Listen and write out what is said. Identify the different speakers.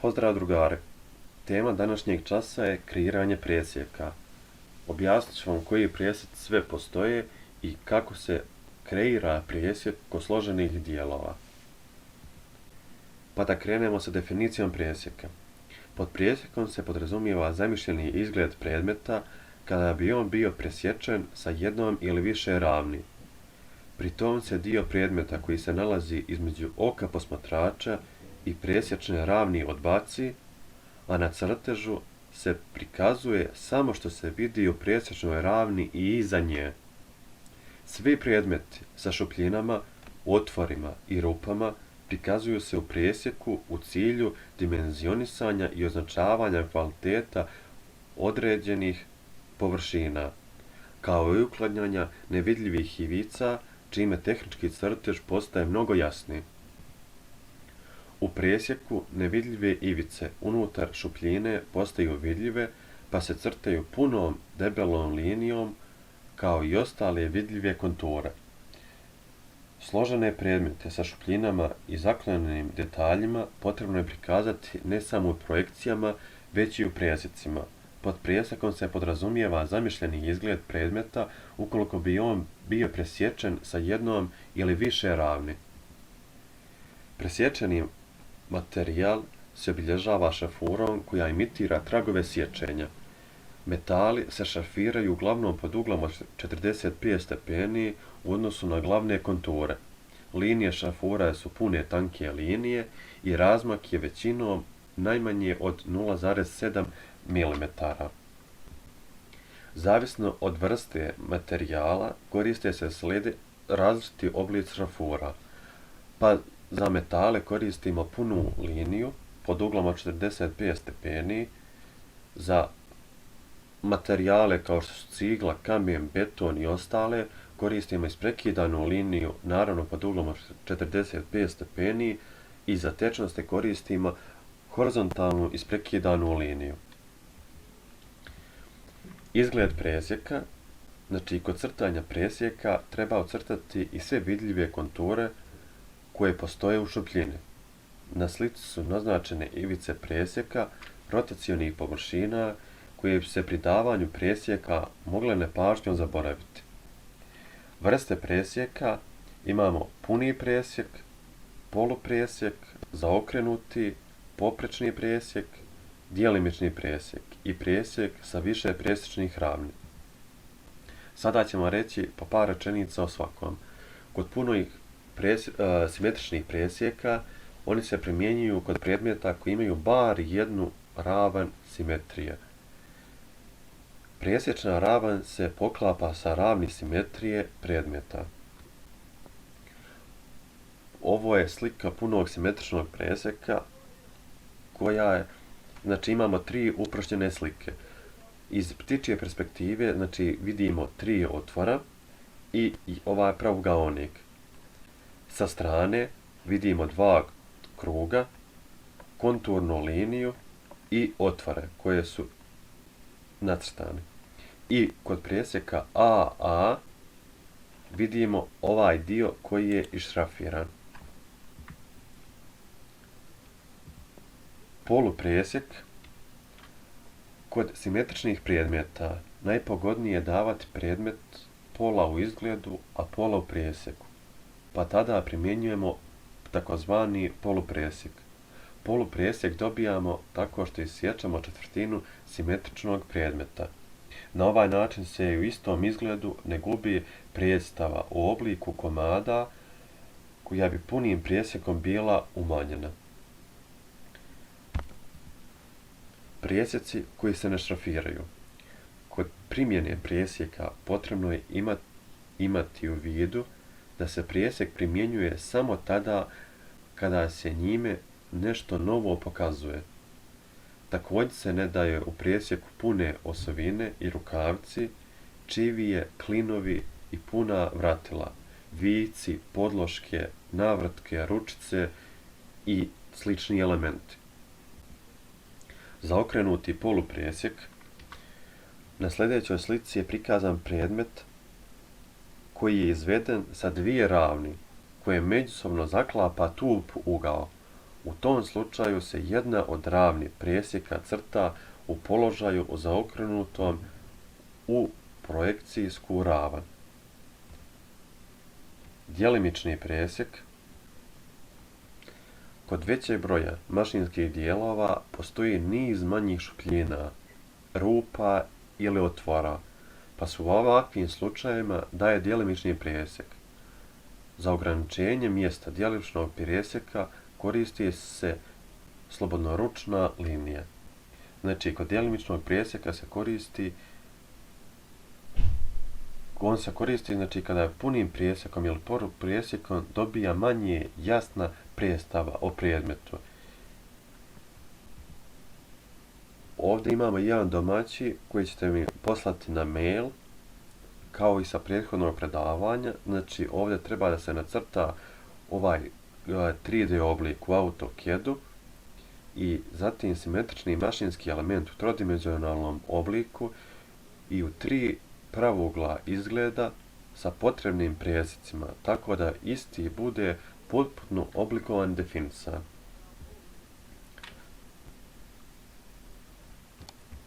Speaker 1: Pozdrav drugari! Tema današnjeg časa je kreiranje presjeka. Objasnit ću vam koji presjeci sve postoje i kako se kreira presjek kod složenih dijelova. Pa da krenemo sa definicijom presjeka. Pod presjekom se podrazumijeva zamišljeni izgled predmeta kada bi on bio presječen sa jednom ili više ravni. Pri tom se dio predmeta koji se nalazi između oka posmatrača i presječne ravni odbaci, a na crtežu se prikazuje samo što se vidi u presječnoj ravni i iza nje. Svi predmeti sa šupljinama, otvorima i rupama prikazuju se u presjeku u cilju dimenzionisanja i označavanja kvaliteta određenih površina, kao i uklanjanja nevidljivih ivica, čime tehnički crtež postaje mnogo jasniji. U presjeku nevidljive ivice unutar šupljine postaju vidljive, pa se crtaju punom debelom linijom, kao i ostale vidljive konture. Složene predmete sa šupljinama i zaklonjenim detaljima potrebno je prikazati ne samo u projekcijama, već i u presjecima. Pod presjekom se podrazumijeva zamišljeni izgled predmeta ukoliko bi on bio presječen sa jednom ili više ravni. Presječeni materijal se obilježava šafurom koja imitira tragove sječenja. Metali se šarfiraju uglavnom pod uglom od 45 stepeni u odnosu na glavne konture. Linije šafura su pune tanke linije i razmak je većinom najmanje od 0,7 mm. Zavisno od vrste materijala koriste se različiti oblici šafura, pa za metale koristimo punu liniju pod uglom od 45 stepeni, za materijale kao što su cigla, kamen, beton i ostale koristimo isprekidanu liniju, naravno pod uglom od 45 stepeni, i za tečnosti koristimo horizontalnu isprekidanu liniju. Izgled presjeka, znači kod crtanja presjeka treba ocrtati i sve vidljive konture koje postoje u šupljini. Na slici su naznačene ivice presjeka, rotacionih površina koje bi se pri davanju presjeka mogle nepažnjom zaboraviti. Vrste presjeka imamo puni presjek, polupresjek, zaokrenuti, poprečni presjek, djelimični presjek i presjek sa više presječnih ravni. Sada ćemo reći po par rečenica o svakom. Kod punih simetričnih presjeka oni se primjenjuju kod predmeta koji imaju bar jednu ravan simetrije. Presječna ravan se poklapa sa ravni simetrije predmeta. Ovo je slika punog simetričnog presjeka koja je, znači imamo tri uprošćene slike. Iz ptičje perspektive, znači vidimo tri otvora i ovaj pravougaonik. Sa strane vidimo dva kruga, konturnu liniju i otvore koje su nacrtani. I kod presjeka AA vidimo ovaj dio koji je išrafiran. Polupresjek. Kod simetričnih predmeta najpogodnije je davati predmet pola u izgledu, a pola u presjeku, pa tada primjenjujemo takozvani polupresjek. Polupresjek dobijamo tako što isječemo četvrtinu simetričnog predmeta. Na ovaj način se u istom izgledu ne gubi predstava u obliku komada koja bi punim presjekom bila umanjena. Presjeci koji se ne šrafiraju. Kod primjene presjeka potrebno je imati u vidu da se presjek primjenjuje samo tada kada se njime nešto novo pokazuje. Također se ne daje u presjeku pune osovine i rukavci, čivije, klinovi i puna vratila, vici, podloške, navrtke, ručice i slični elementi. Zaokrenuti polupresjek. Na sljedećoj slici je prikazan predmet koji je izveden sa dvije ravni koje međusobno zaklapa tup ugao. U tom slučaju se jedna od ravni presjeka crta u položaju zaokrenutom u projekcijsku ravan. Djelimični presjek. Kod većeg broja mašinskih dijelova postoji niz manjih šupljina, rupa ili otvora, pa se u ovakvim slučajevima daje djelimični presjek. Za ograničenje mjesta djelimičnog presjeka koristi se slobodnoručna linija. Znači, kod djelimičnog presjeka on se koristi znači, kada punim presjekom ili polupresjekom dobija manje jasna predstava o predmetu. Ovdje imamo jedan domaći koji ćete mi poslati na mail, kao i sa prethodnog predavanja. Znači, ovdje treba da se nacrta ovaj 3D oblik u AutoCAD-u i zatim simetrični mašinski element u trodimenzionalnom obliku i u 3 pravouglá izgleda sa potrebnim presjecima, tako da isti bude potpuno oblikovan i definisan.